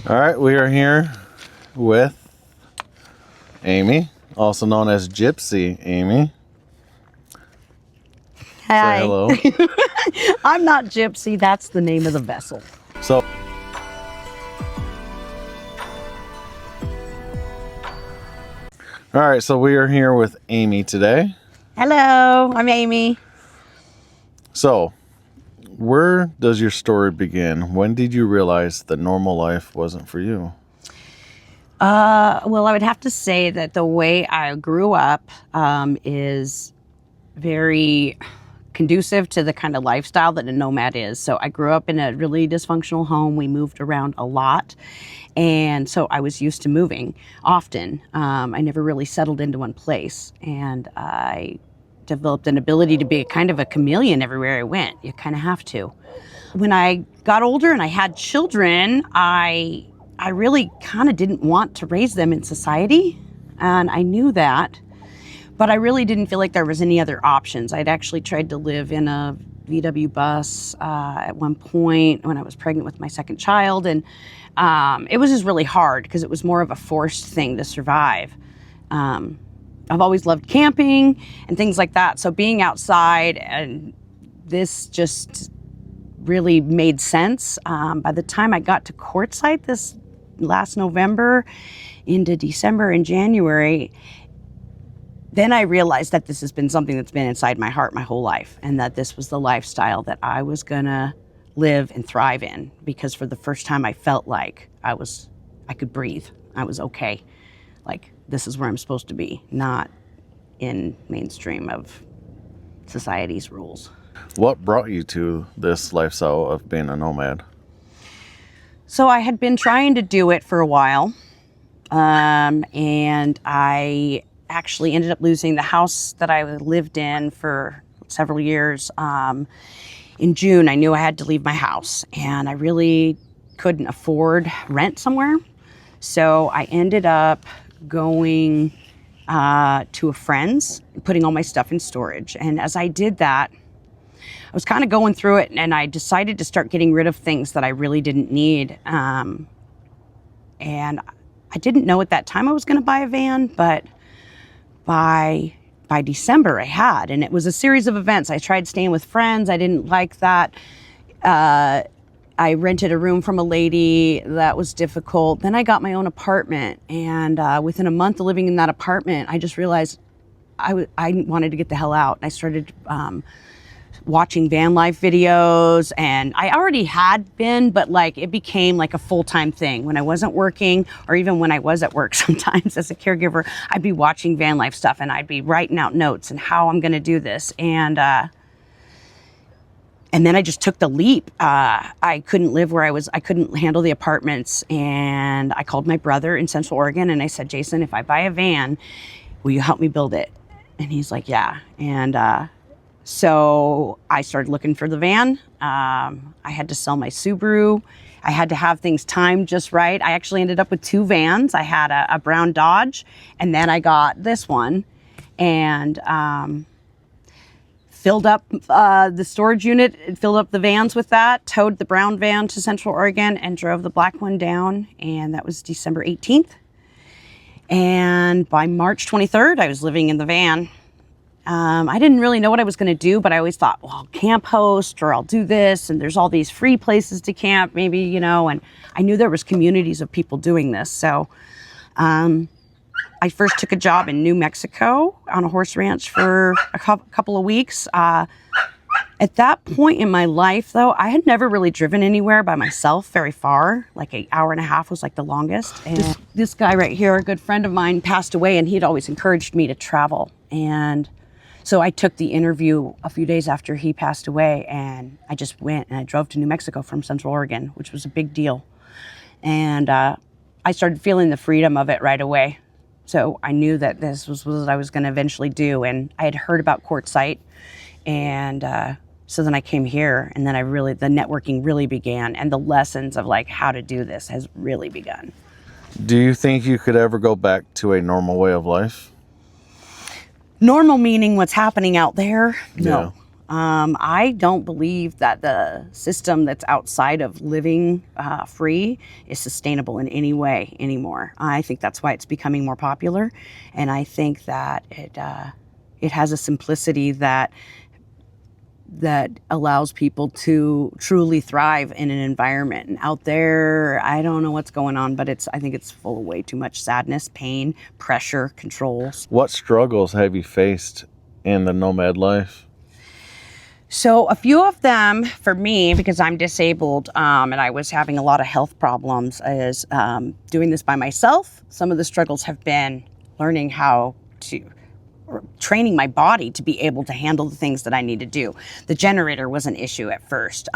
All right, we are here with Amy, also known as Gypsy Amy. Hi. Say hello. I'm not Gypsy, that's the name of the vessel. So, all right, so we are here with Amy today. Hello, I'm Amy. So, where does your story begin? When did you realize that normal life wasn't for you? Well, I would have to say that the way I grew up is very conducive to the kind of lifestyle that a nomad is. So I grew up in a really dysfunctional home. We moved around a lot. And so I was used to moving often. I never really settled into one place. And I developed an ability to be kind of a chameleon everywhere I went. You kind of have to. When I got older and I had children, I really kind of didn't want to raise them in society. And I knew that. But I really didn't feel like there was any other options. I'd actually tried to live in a VW bus at one point when I was pregnant with my second child. And it was just really hard because it was more of a forced thing to survive. I've always loved camping and things like that. So being outside, and this just really made sense. By the time I got to Quartzsite this last November into December and January, then I realized that this has been something that's been inside my heart my whole life, and that this was the lifestyle that I was gonna live and thrive in, because for the first time I felt like I could breathe. I was okay. Like, this is where I'm supposed to be, not in mainstream of society's rules. What brought you to this lifestyle of being a nomad? So I had been trying to do it for a while, and I actually ended up losing the house that I lived in for several years. In June, I knew I had to leave my house, and I really couldn't afford rent somewhere. So I ended up going to a friend's, putting all my stuff in storage. And as I did that, I was kind of going through it, and I decided to start getting rid of things that I really didn't need. And I didn't know at that time I was going to buy a van, but by December I had, and it was a series of events. I tried staying with friends. I didn't like that. I rented a room from a lady. That was difficult. Then I got my own apartment, and within a month of living in that apartment, I just realized I wanted to get the hell out. I started watching van life videos, and I already had been, but like it became like a full-time thing. When I wasn't working, or even when I was at work sometimes as a caregiver, I'd be watching van life stuff, and I'd be writing out notes and how I'm gonna do this. And then I just took the leap. I couldn't live where I was. I couldn't handle the apartments, and I called my brother in Central Oregon, and I said, Jason, if I buy a van, will you help me build it? And he's like, yeah. And so I started looking for the van. I had to sell my Subaru. I had to have things timed just right. I actually ended up with two vans. I had a brown Dodge, and then I got this one, and filled up the storage unit, filled up the vans with that, towed the brown van to Central Oregon, and drove the black one down. And that was December 18th. And by March 23rd, I was living in the van. I didn't really know what I was going to do, but I always thought, well, I'll camp host, or I'll do this, and there's all these free places to camp, maybe, you know, and I knew there was communities of people doing this. So I first took a job in New Mexico on a horse ranch for a couple of weeks. At that point in my life, though, I had never really driven anywhere by myself very far. Like an hour and a half was like the longest. And this guy right here, a good friend of mine, passed away, and he'd always encouraged me to travel. And so I took the interview a few days after he passed away, and I just went, and I drove to New Mexico from Central Oregon, which was a big deal. And I started feeling the freedom of it right away. So I knew that this was what I was going to eventually do. And I had heard about Quartzsite, and so then I came here, and then the networking really began, and the lessons of like how to do this has really begun. Do you think you could ever go back to a normal way of life? Normal meaning what's happening out there? No. I don't believe that the system that's outside of living free is sustainable in any way anymore. I think that's why it's becoming more popular, and I think that it has a simplicity that allows people to truly thrive in an environment. And out there, I don't know what's going on, but I think it's full of way too much sadness, pain, pressure, controls. What struggles have you faced in the nomad life? So a few of them for me, because I'm disabled and I was having a lot of health problems, is doing this by myself. Some of the struggles have been learning how to, or training my body to be able to handle the things that I need to do. The generator was an issue at first.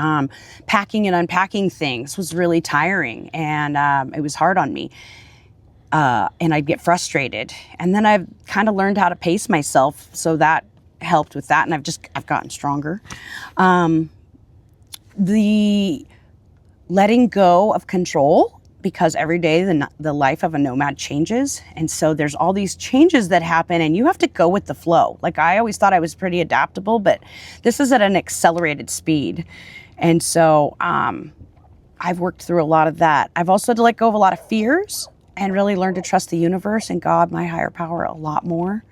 Packing and unpacking things was really tiring, and it was hard on me. And I'd get frustrated. And then I've kind of learned how to pace myself, so that helped with that, and I've gotten stronger. The letting go of control, because every day the life of a nomad changes, and so there's all these changes that happen, and you have to go with the flow. Like, I always thought I was pretty adaptable, but this is at an accelerated speed, and so I've worked through a lot of that. I've also had to let go of a lot of fears and really learn to trust the universe and God, my higher power, a lot more.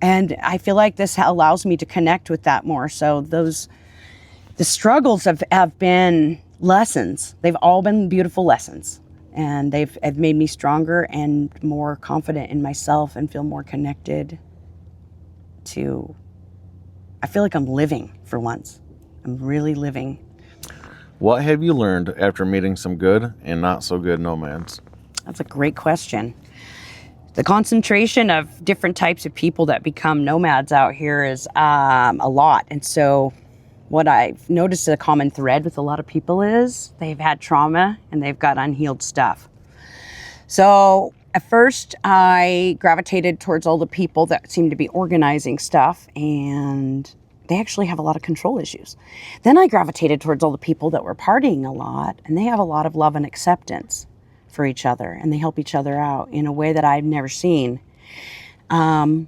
And I feel like this allows me to connect with that more. So the struggles have been lessons. They've all been beautiful lessons. And they've made me stronger and more confident in myself, and feel more connected to, I feel like I'm living for once. I'm really living. What have you learned after meeting some good and not so good nomads? That's a great question. The concentration of different types of people that become nomads out here is a lot. And so what I've noticed, a common thread with a lot of people, is they've had trauma and they've got unhealed stuff. So at first I gravitated towards all the people that seem to be organizing stuff, and they actually have a lot of control issues. Then I gravitated towards all the people that were partying a lot, and they have a lot of love and acceptance for each other, and they help each other out in a way that I've never seen. And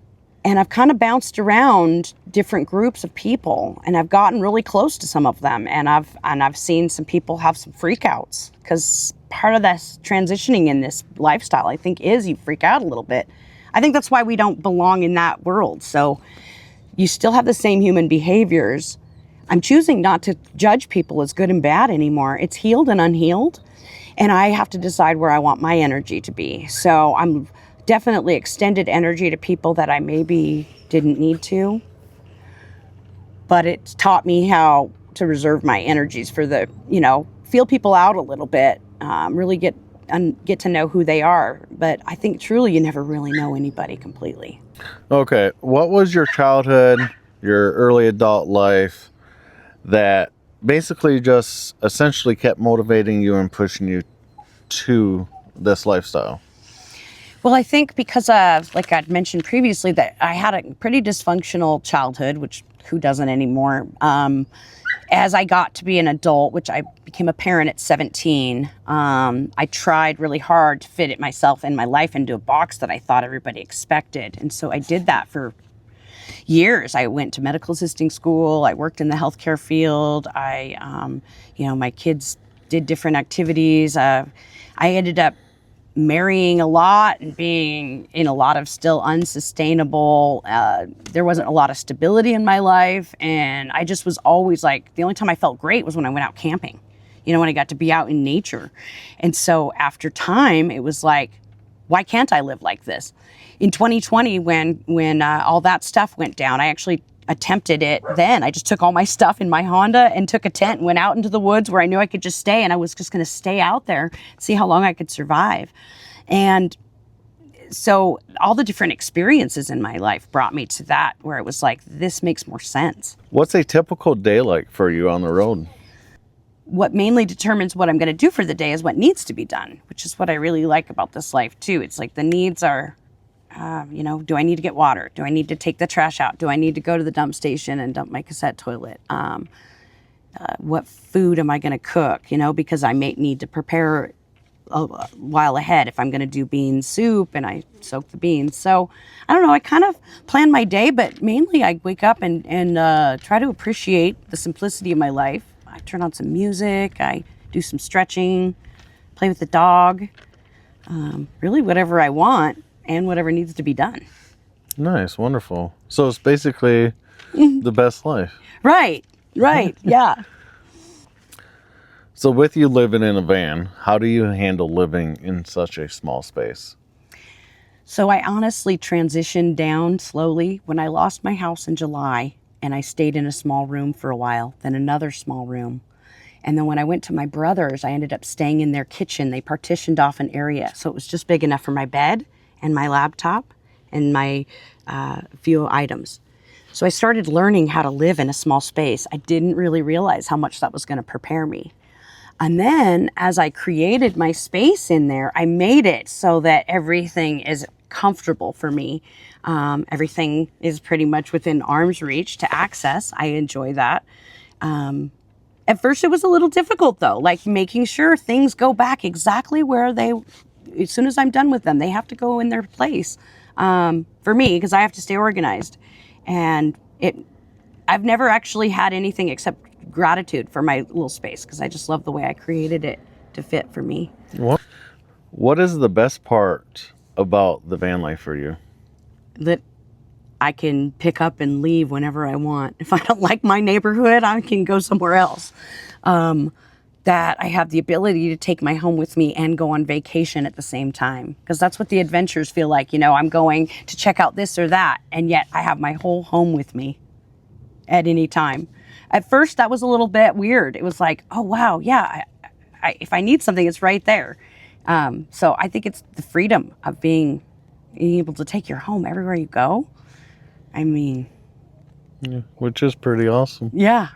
I've kind of bounced around different groups of people, and I've gotten really close to some of them, and I've seen some people have some freakouts, because part of this transitioning in this lifestyle, I think, is you freak out a little bit. I think that's why we don't belong in that world. So you still have the same human behaviors. I'm choosing not to judge people as good and bad anymore. It's healed and unhealed. And I have to decide where I want my energy to be. So I'm definitely extended energy to people that I maybe didn't need to. But it's taught me how to reserve my energies for the, feel people out a little bit, really get to know who they are. But I think truly you never really know anybody completely. Okay, what was your childhood, your early adult life that basically just essentially kept motivating you and pushing you to this lifestyle? Well, I think because of, like I'd mentioned previously, that I had a pretty dysfunctional childhood, which who doesn't anymore. As I got to be an adult, which I became a parent at 17, I tried really hard to fit it myself and my life into a box that I thought everybody expected. And so I did that for years. I went to medical assisting school. I worked in the healthcare field. My kids did different activities. I ended up marrying a lot and being in a lot of still unsustainable. There wasn't a lot of stability in my life. And I just was always like, the only time I felt great was when I went out camping, when I got to be out in nature. And so after time, it was like, why can't I live like this? In 2020, when all that stuff went down, I actually attempted it then. I just took all my stuff in my Honda and took a tent and went out into the woods where I knew I could just stay, and I was just going to stay out there, see how long I could survive. And so all the different experiences in my life brought me to that, where it was like, this makes more sense. What's a typical day like for you on the road? What mainly determines what I'm going to do for the day is what needs to be done, which is what I really like about this life too. It's like the needs are, do I need to get water? Do I need to take the trash out? Do I need to go to the dump station and dump my cassette toilet? What food am I going to cook? Because I may need to prepare a while ahead if I'm going to do bean soup, and I soak the beans. So I don't know, I kind of plan my day, but mainly I wake up and try to appreciate the simplicity of my life. I turn on some music, I do some stretching, play with the dog, really whatever I want and whatever needs to be done. Nice, wonderful. So it's basically the best life. Right, yeah. So with you living in a van, how do you handle living in such a small space? So I honestly transitioned down slowly when I lost my house in July, and I stayed in a small room for a while, then another small room. And then when I went to my brother's, I ended up staying in their kitchen. They partitioned off an area, so it was just big enough for my bed and my laptop and my few items. So I started learning how to live in a small space. I didn't really realize how much that was going to prepare me. And then as I created my space in there, I made it so that everything is comfortable for me. Everything is pretty much within arm's reach to access. I enjoy that. At first it was a little difficult though, like making sure things go back exactly where as soon as I'm done with them, they have to go in their place. For me, because I have to stay organized. And I've never actually had anything except gratitude for my little space, because I just love the way I created it to fit for me. What is the best part about the van life for you? That I can pick up and leave whenever I want. If I don't like my neighborhood, I can go somewhere else. That I have the ability to take my home with me and go on vacation at the same time, because that's what the adventures feel like. You know, I'm going to check out this or that, and yet I have my whole home with me at any time. At first, that was a little bit weird. It was like, oh, wow, yeah, if I need something, it's right there. So I think it's the freedom of being able to take your home everywhere you go. I mean... Yeah, which is pretty awesome. Yeah.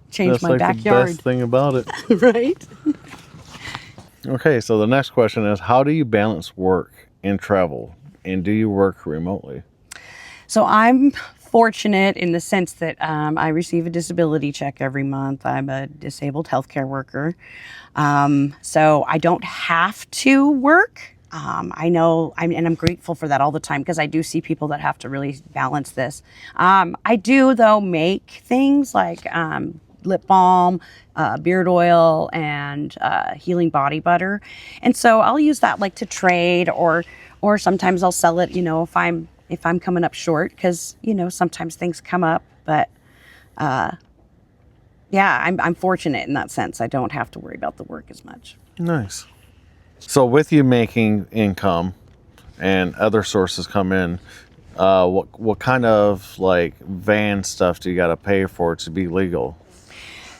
Change my backyard. That's the best thing about it. Right? Okay, so the next question is, how do you balance work and travel? And do you work remotely? So I'm fortunate in the sense that I receive a disability check every month. I'm a disabled healthcare worker. So I don't have to work. I know, and I'm grateful for that all the time, because I do see people that have to really balance this. I do, though, make things like lip balm, beard oil, and healing body butter. And so I'll use that like to trade, or sometimes I'll sell it, you know, if I'm coming up short, because, you know, sometimes things come up. But yeah, I'm fortunate in that sense. I don't have to worry about the work as much. Nice. So with you making income and other sources come in, what kind of like van stuff do you got to pay for to be legal?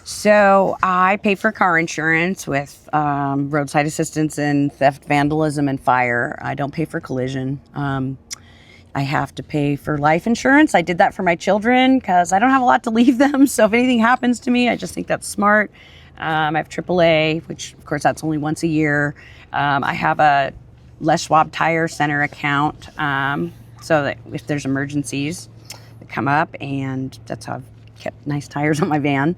So I pay for car insurance with roadside assistance and theft, vandalism, and fire. I don't pay for collision. I have to pay for life insurance. I did that for my children because I don't have a lot to leave them. So if anything happens to me, I just think that's smart. I have AAA, which of course that's only once a year. I have a Les Schwab Tire Center account, so that if there's emergencies that come up, and that's how I've kept nice tires on my van.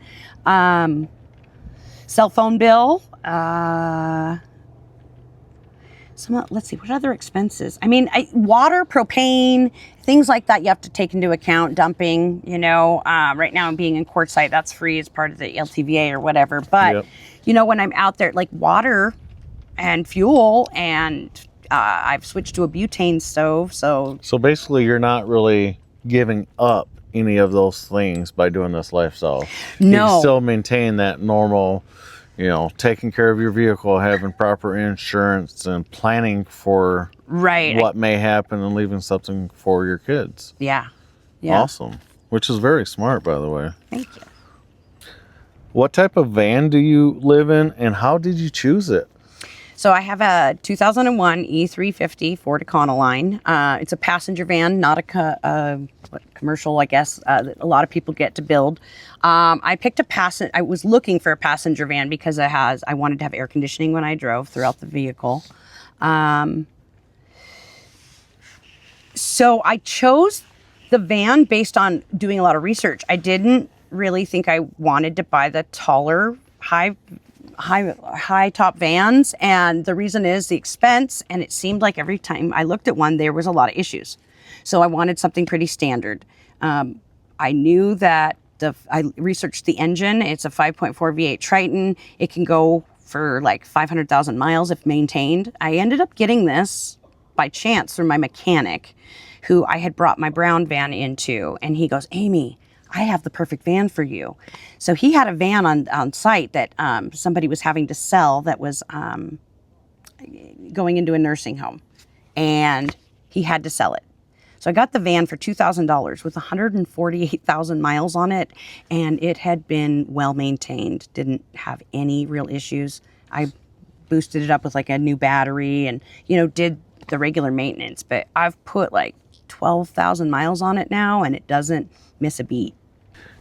Cell phone bill. Let's see, what other expenses? I mean, water, propane, things like that you have to take into account. Dumping, you know, right now I'm being in Quartzsite, that's free as part of the LTVA or whatever. But, yep. You know, when I'm out there, like water and fuel, and I've switched to a butane stove. So basically you're not really giving up any of those things by doing this lifestyle. No. You can still maintain that normal, you know, taking care of your vehicle, having proper insurance, and planning for what may happen, and leaving something for your kids. Yeah. Awesome. Which is very smart, by the way. Thank you. What type of van do you live in, and how did you choose it? So I have a 2001 E350 Ford Econoline. It's a passenger van, not a commercial, I guess, that a lot of people get to build. I was looking for a passenger van because I wanted to have air conditioning when I drove throughout the vehicle. So I chose the van based on doing a lot of research. I didn't really think I wanted to buy the taller, high high top vans, and the reason is the expense. And it seemed like every time I looked at one, there was a lot of issues. So I wanted something pretty standard. I knew that I researched the engine. It's a 5.4 V8 Triton. It can go for like 500,000 miles if maintained. I ended up getting this by chance through my mechanic, who I had brought my brown van into, and he goes, Amy, I have the perfect van for you. So he had a van on site that somebody was having to sell that was going into a nursing home, and he had to sell it. So I got the van for $2,000 with 148,000 miles on it, and it had been well maintained, didn't have any real issues. I boosted it up with like a new battery and, did the regular maintenance, but I've put like 12,000 miles on it now, and it doesn't miss a beat.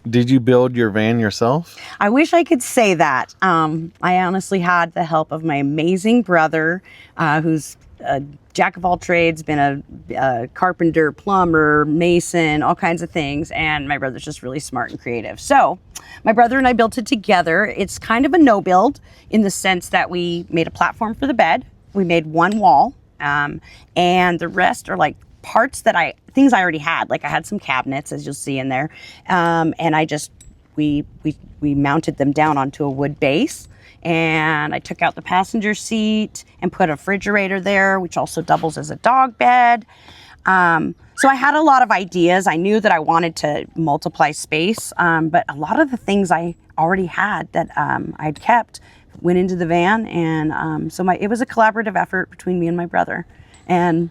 Did you build your van yourself? I wish I could say that. I honestly had the help of my amazing brother, who's a jack of all trades, been a carpenter, plumber, mason, all kinds of things. And my brother's just really smart and creative. So my brother and I built it together. It's kind of a no build in the sense that we made a platform for the bed. We made one wall, and the rest are like parts things I already had. Like I had some cabinets, as you'll see in there. And we mounted them down onto a wood base. And I took out the passenger seat and put a refrigerator there, which also doubles as a dog bed. So I had a lot of ideas. I knew that I wanted to multiply space, but a lot of the things I already had that I'd kept went into the van. And so it was a collaborative effort between me and my brother. And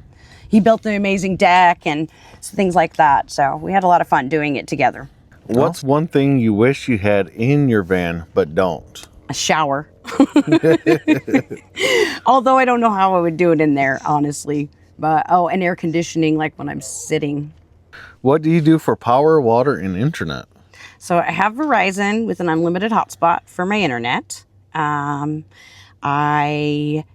he built the amazing deck and things like that. So we had a lot of fun doing it together. What's one thing you wish you had in your van but don't? A shower. Although I don't know how I would do it in there, honestly. But, and air conditioning, like when I'm sitting. What do you do for power, water, and internet? So I have Verizon with an unlimited hotspot for my internet. I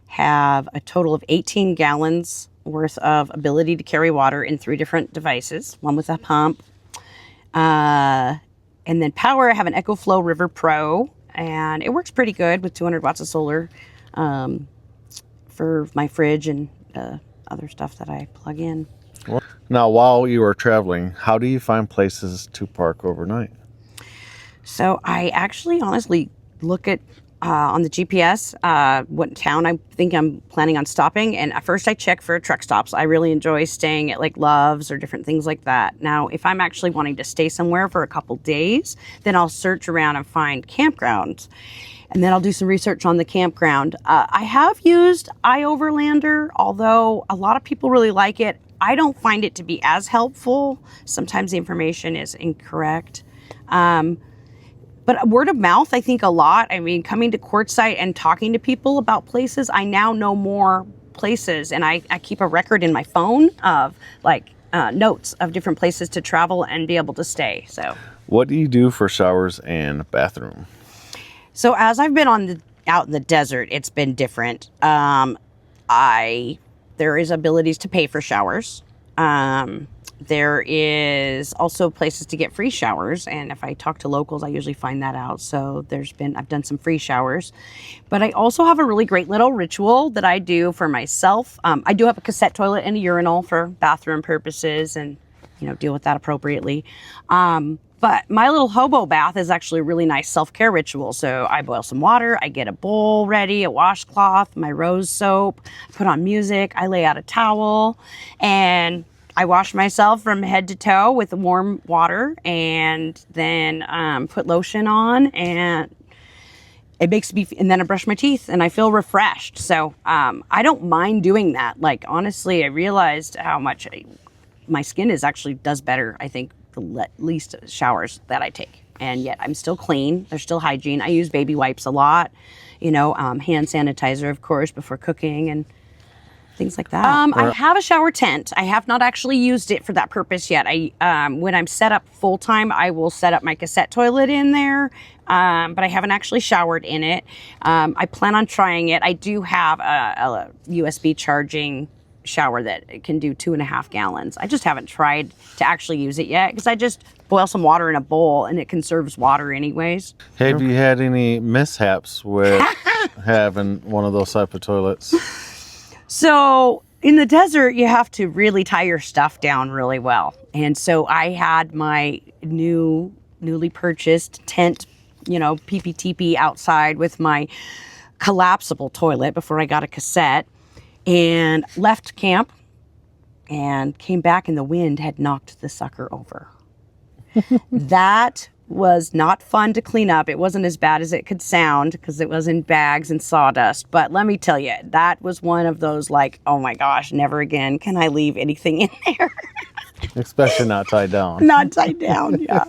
have a total of 18 gallons worth of ability to carry water in 3 different devices, one with a pump. And then power, I have an EcoFlow River Pro. And it works pretty good with 200 watts of solar for my fridge and other stuff that I plug in. Now, while you are traveling, how do you find places to park overnight? So I actually honestly look at on the GPS what town I think I'm planning on stopping. And at first I check for truck stops. I really enjoy staying at like Love's or different things like that. Now, if I'm actually wanting to stay somewhere for a couple days, then I'll search around and find campgrounds. And then I'll do some research on the campground. I have used iOverlander, although a lot of people really like it. I don't find it to be as helpful. Sometimes the information is incorrect. But word of mouth, I think a lot. I mean, coming to Quartzsite and talking to people about places, I now know more places, and I keep a record in my phone of like notes of different places to travel and be able to stay. So, what do you do for showers and bathroom? So as I've been out in the desert, it's been different. There is abilities to pay for showers. There is also places to get free showers, and if I talk to locals, I usually find that out. So I've done some free showers, but I also have a really great little ritual that I do for myself. I do have a cassette toilet and a urinal for bathroom purposes, and deal with that appropriately. But my little hobo bath is actually a really nice self-care ritual. So I boil some water, I get a bowl ready, a washcloth, my rose soap, I put on music, I lay out a towel, and I wash myself from head to toe with warm water, and then put lotion on, and it makes me, and then I brush my teeth and I feel refreshed. So I don't mind doing that. Like, honestly, I realized how much my skin does better, I think, the least showers that I take. And yet I'm still clean. There's still hygiene. I use baby wipes a lot, hand sanitizer, of course, before cooking and things like that. I have a shower tent. I have not actually used it for that purpose yet. When I'm set up full time, I will set up my cassette toilet in there, but I haven't actually showered in it. I plan on trying it. I do have a USB charging shower that can do 2.5 gallons. I just haven't tried to actually use it yet because I just boil some water in a bowl and it conserves water anyways. Have you had any mishaps with have in one of those type of toilets? So in the desert, you have to really tie your stuff down really well. And so I had my newly purchased tent, PPTP outside with my collapsible toilet before I got a cassette, and left camp and came back, and the wind had knocked the sucker over. That was not fun to clean up. It wasn't as bad as it could sound because it was in bags and sawdust. But let me tell you, that was one of those like, oh my gosh, never again can I leave anything in there. Especially not tied down. Not tied down, yeah.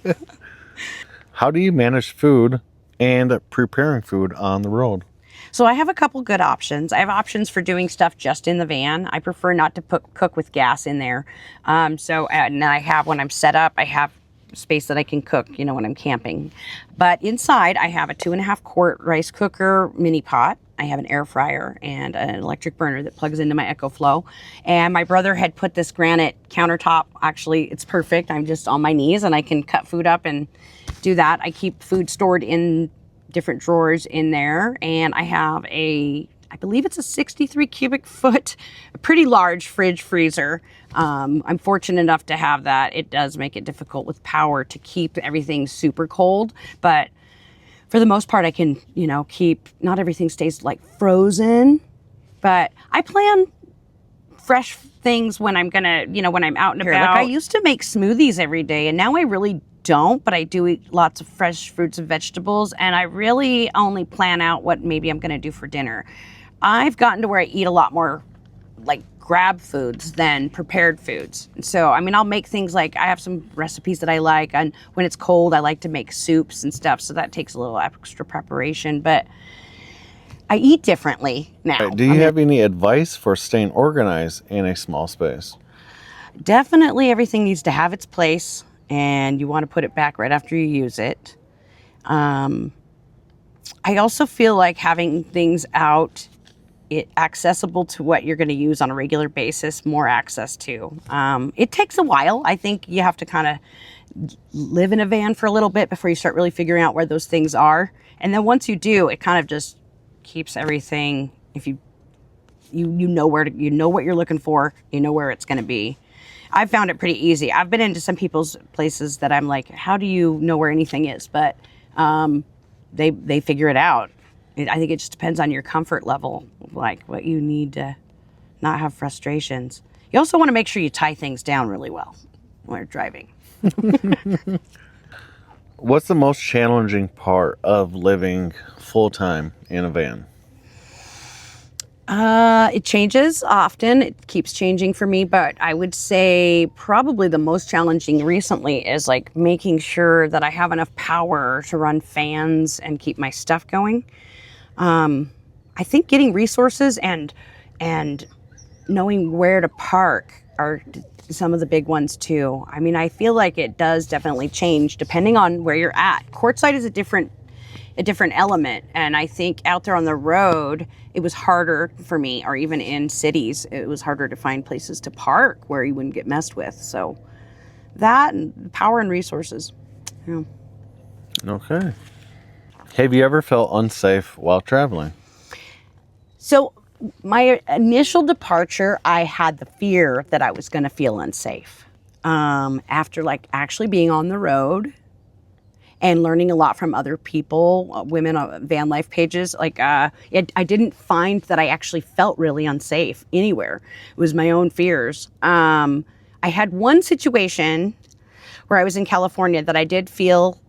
How do you manage food and preparing food on the road? So I have a couple good options. I have options for doing stuff just in the van. I prefer not to cook with gas in there. And I have, when I'm set up, I have space that I can cook, when I'm camping. But inside, I have a 2.5 quart rice cooker mini pot. I have an air fryer and an electric burner that plugs into my EcoFlow. And my brother had put this granite countertop. Actually, it's perfect. I'm just on my knees and I can cut food up and do that. I keep food stored in different drawers in there. And I have I believe it's a 63 cubic foot, a pretty large fridge freezer. I'm fortunate enough to have that. It does make it difficult with power to keep everything super cold, but for the most part, I can, keep, not everything stays like frozen, but I plan fresh things when I'm gonna, when I'm out and about. Like I used to make smoothies every day, and now I really don't, but I do eat lots of fresh fruits and vegetables, and I really only plan out what maybe I'm gonna do for dinner. I've gotten to where I eat a lot more like grab foods than prepared foods. So, I'll make things like, I have some recipes that I like, and when it's cold, I like to make soups and stuff. So that takes a little extra preparation, but I eat differently now. Do you have any advice for staying organized in a small space? Definitely everything needs to have its place, and you want to put it back right after you use it. I also feel like having things out accessible to what you're going to use on a regular basis, more access to. It takes a while. I think you have to kind of live in a van for a little bit before you start really figuring out where those things are. And then once you do, it kind of just keeps everything, if you know where to, you know what you're looking for, you know where it's going to be. I've found it pretty easy. I've been into some people's places that I'm like, how do you know where anything is? But they figure it out. I think it just depends on your comfort level, like what you need to not have frustrations. You also want to make sure you tie things down really well when you're driving. What's the most challenging part of living full-time in a van? It changes often. It keeps changing for me, but I would say probably the most challenging recently is like making sure that I have enough power to run fans and keep my stuff going. I think getting resources and knowing where to park are some of the big ones too. I feel like it does definitely change depending on where you're at. Quartzsite is a different element, and I think out there on the road, it was harder for me, or even in cities, it was harder to find places to park where you wouldn't get messed with. So that and power and resources. Yeah. Okay. Have you ever felt unsafe while traveling? So my initial departure, I had the fear that I was going to feel unsafe. After like actually being on the road and learning a lot from other people, women on van life pages, I didn't find that I actually felt really unsafe anywhere. It was my own fears. I had one situation where I was in California that I did feel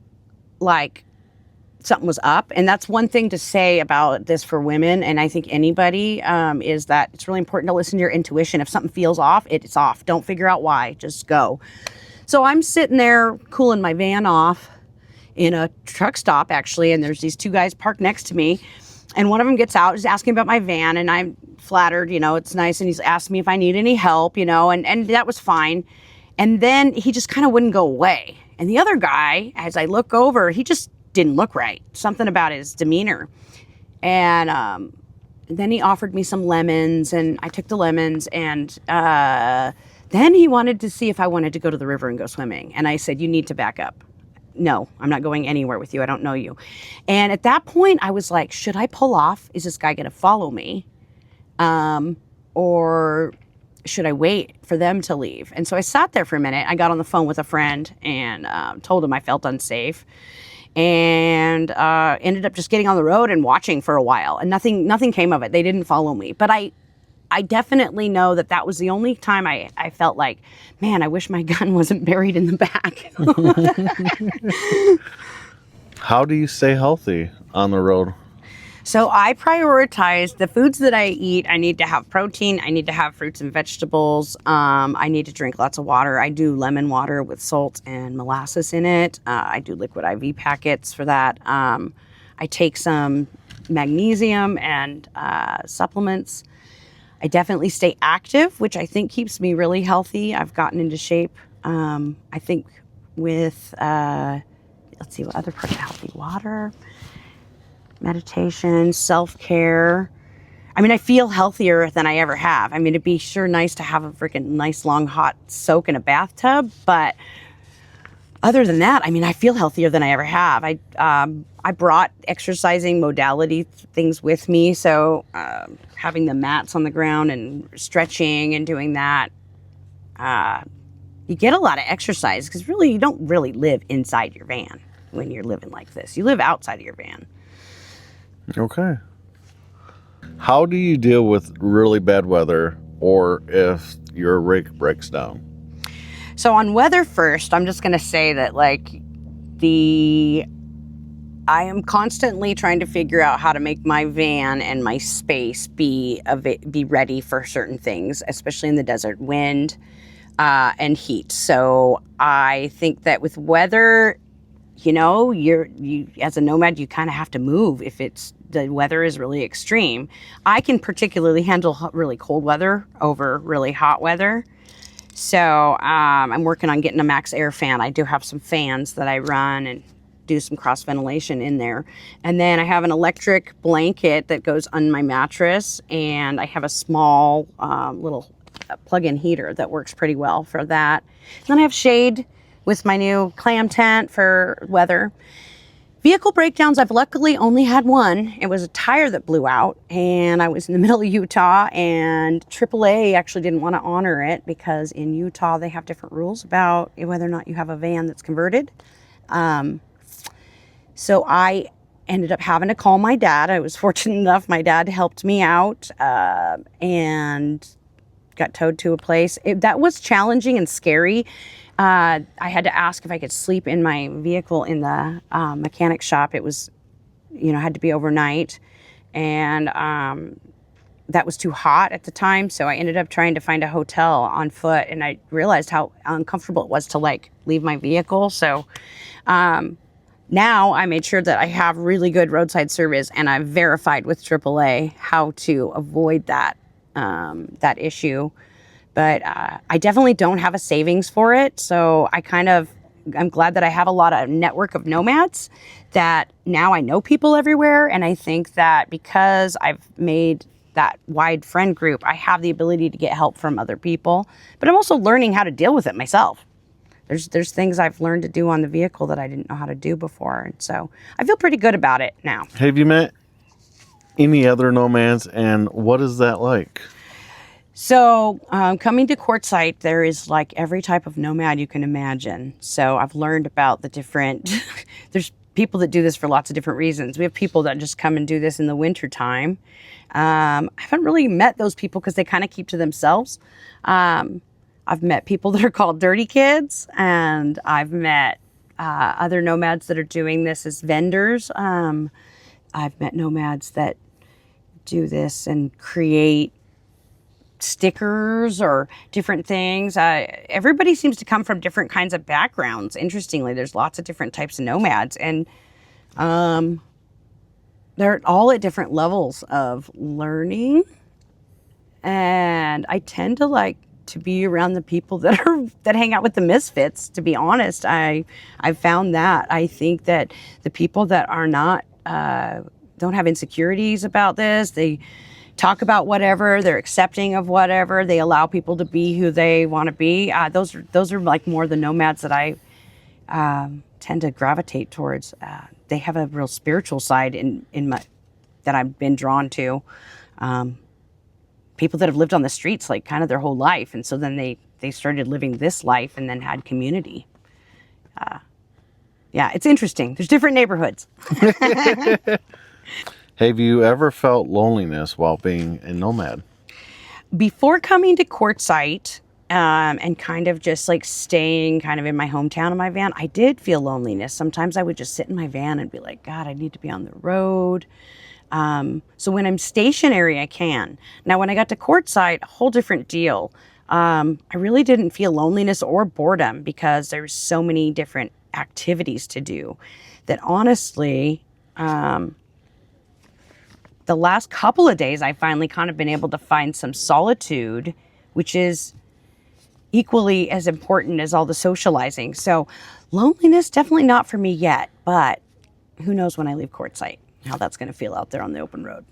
like something was up. And that's one thing to say about this for women, and I think anybody, is that it's really important to listen to your intuition. If something feels off, it's off. Don't figure out why, just go. So I'm sitting there cooling my van off in a truck stop, actually, and there's these two guys parked next to me, and one of them gets out, is asking about my van, and I'm flattered, it's nice, and he's asked me if I need any help, and that was fine. And then he just kind of wouldn't go away. And the other guy, as I look over, he just didn't look right. Something about his demeanor. And then he offered me some lemons, and I took the lemons, and then he wanted to see if I wanted to go to the river and go swimming. And I said, you need to back up. no, I'm not going anywhere with you. I don't know you. And at that point, I was like, should I pull off? Is this guy going to follow me? Or should I wait for them to leave? And so I sat there for a minute. I got on the phone with a friend and told him I felt unsafe, and ended up just getting on the road and watching for a while. And nothing came of it. They didn't follow me. But I definitely know that was the only time I felt like, man, I wish my gun wasn't buried in the back. How do you stay healthy on the road? So I prioritize the foods that I eat. I need to have protein. I need to have fruits and vegetables. I need to drink lots of water. I do lemon water with salt and molasses in it. I do liquid IV packets for that. I take some magnesium and supplements. I definitely stay active, which I think keeps me really healthy. I've gotten into shape. I think with, let's see, what other parts of healthy? Water, meditation, self-care. I mean, I feel healthier than I ever have. I mean, it'd be sure nice to have a freaking nice long hot soak in a bathtub, but other than that, I mean, I feel healthier than I ever have. I brought exercising modality things with me, so having the mats on the ground and stretching and doing that, you get a lot of exercise, because really you don't really live inside your van when you're living like this. You live outside of your van. Okay. How do you deal with really bad weather, or if your rig breaks down? So on weather first, I'm just going to say that I am constantly trying to figure out how to make my van and my space be ready for certain things, especially in the desert, wind and heat. So I think that with weather, you as a nomad, you kind of have to move if the weather is really extreme. I can particularly handle really cold weather over really hot weather. So I'm working on getting a max air fan. I do have some fans that I run and do some cross ventilation in there. And then I have an electric blanket that goes on my mattress, and I have a small little plug-in heater that works pretty well for that. And then I have shade with my new clam tent for weather. Vehicle breakdowns, I've luckily only had one. It was a tire that blew out, and I was in the middle of Utah, and AAA actually didn't want to honor it, because in Utah they have different rules about whether or not you have a van that's converted. So I ended up having to call my dad. I was fortunate enough, my dad helped me out and got towed to a place. That was challenging and scary. I had to ask if I could sleep in my vehicle in the mechanic shop. It was, had to be overnight, and that was too hot at the time. So I ended up trying to find a hotel on foot, and I realized how uncomfortable it was to leave my vehicle. So now I made sure that I have really good roadside service, and I've verified with AAA how to avoid that issue. But I definitely don't have a savings for it. So I'm glad that I have a lot of network of nomads, that now I know people everywhere. And I think that because I've made that wide friend group, I have the ability to get help from other people. But I'm also learning how to deal with it myself. There's things I've learned to do on the vehicle that I didn't know how to do before. And so I feel pretty good about it now. Have you met any other nomads, and what is that like? So coming to Quartzsite, there is every type of nomad you can imagine. So I've learned about the different, there's people that do this for lots of different reasons. We have people that just come and do this in the winter time. I haven't really met those people because they kind of keep to themselves. I've met people that are called dirty kids, and I've met other nomads that are doing this as vendors. I've met nomads that do this and create stickers or different things. Everybody seems to come from different kinds of backgrounds. Interestingly, there's lots of different types of nomads, and they're all at different levels of learning. And I tend to be around the people that hang out with the misfits. To be honest, I've found that. I think that the people that are not don't have insecurities about this, they talk about whatever, they're accepting of whatever, they allow people to be who they want to be. Those are more the nomads that I tend to gravitate towards. They have a real spiritual side that I've been drawn to. People that have lived on the streets like kind of their whole life, and so then they started living this life and then had community. Yeah, it's interesting. There's different neighborhoods. Have you ever felt loneliness while being a nomad? Before coming to Quartzsite, and kind of just like staying kind of in my hometown in my van, I did feel loneliness. Sometimes I would just sit in my van and be like, God, I need to be on the road. So when I'm stationary, I can. Now, when I got to Quartzsite, a whole different deal. I really didn't feel loneliness or boredom because there's so many different activities to do that honestly, the last couple of days, I finally kind of been able to find some solitude, which is equally as important as all the socializing. So loneliness, definitely not for me yet, but who knows when I leave Quartzsite, how that's going to feel out there on the open road.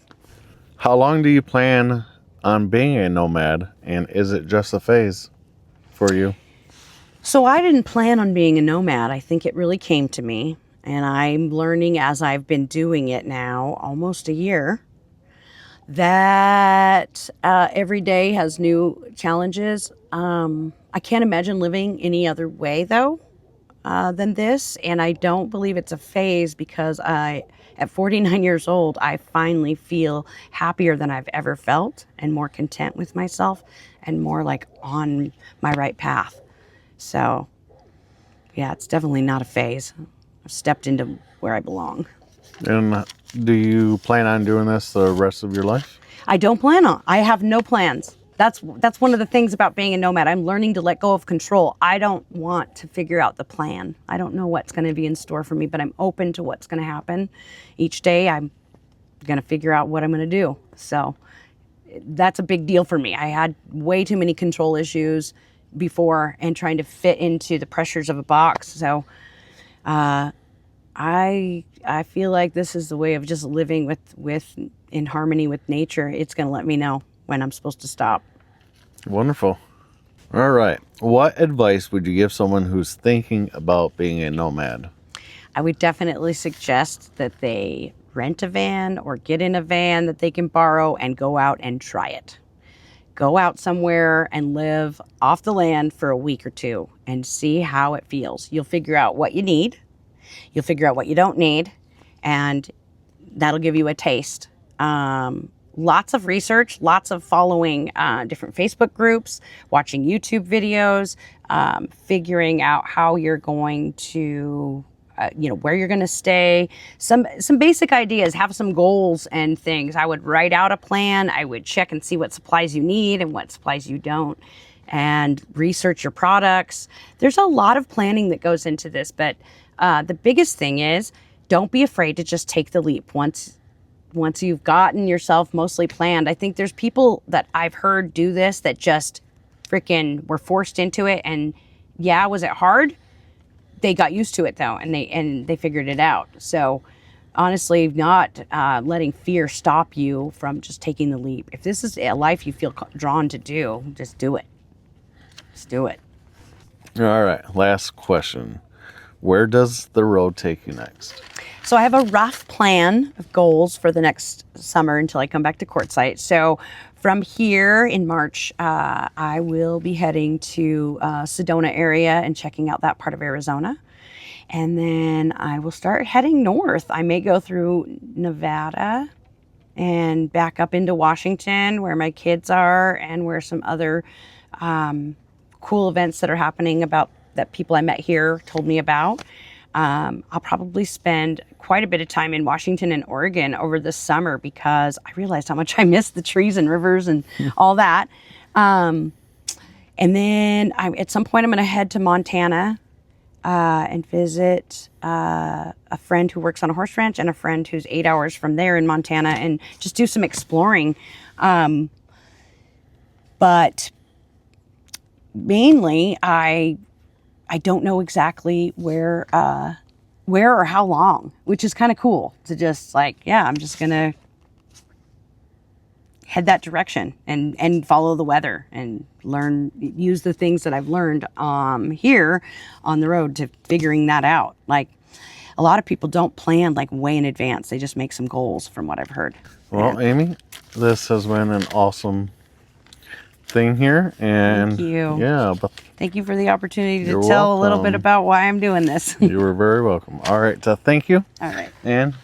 How long do you plan on being a nomad, and is it just a phase for you? So I didn't plan on being a nomad. I think it really came to me. And I'm learning as I've been doing it now almost a year that every day has new challenges. I can't imagine living any other way though than this. And I don't believe it's a phase because at 49 years old, I finally feel happier than I've ever felt and more content with myself and more like on my right path. So yeah, it's definitely not a phase. I've stepped into where I belong. And do you plan on doing this the rest of your life? I don't plan on. I have no plans. That's one of the things about being a nomad. I'm learning to let go of control. I don't want to figure out the plan. I don't know what's going to be in store for me, but I'm open to what's going to happen. Each day I'm going to figure out what I'm going to do. So that's a big deal for me. I had way too many control issues before and trying to fit into the pressures of a box. So I feel like this is the way of just living with in harmony with nature. It's going to let me know when I'm supposed to stop. Wonderful. All right. What advice would you give someone who's thinking about being a nomad? I would definitely suggest that they rent a van or get in a van that they can borrow and go out and try it. Go out somewhere and live off the land for a week or two and see how it feels. You'll figure out what you need. You'll figure out what you don't need, and that'll give you a taste. Lots of research, lots of following different Facebook groups, watching YouTube videos, figuring out how you're going to, where you're going to stay. Some basic ideas, have some goals and things. I would write out a plan. I would check and see what supplies you need and what supplies you don't, and research your products. There's a lot of planning that goes into this, but the biggest thing is don't be afraid to just take the leap. Once you've gotten yourself mostly planned, I think there's people that I've heard do this that just freaking were forced into it. And yeah, was it hard? They got used to it though, and they figured it out. So honestly, not letting fear stop you from just taking the leap. If this is a life you feel drawn to do, just do it. Just do it. All right. Last question. Where does the road take you next? So I have a rough plan of goals for the next summer until I come back to Quartzsite. So from here in March, I will be heading to Sedona area and checking out that part of Arizona. And then I will start heading north. I may go through Nevada and back up into Washington where my kids are and where some other cool events that are happening that people I met here told me about. I'll probably spend quite a bit of time in Washington and Oregon over the summer because I realized how much I miss the trees and rivers and all that. And then at some point I'm going to head to Montana and visit a friend who works on a horse ranch and a friend who's 8 hours from there in Montana and just do some exploring. But mainly I don't know exactly where or how long, which is kind of cool to just like, yeah, I'm just going to head that direction and follow the weather and use the things that I've learned here on the road to figuring that out. Like, a lot of people don't plan like way in advance. They just make some goals from what I've heard. Well, Amy, this has been an awesome thing here. And thank you. Yeah, but thank you for the opportunity to You're tell a little welcome. bit about why I'm doing this. You were very welcome. All right, thank you. All right. And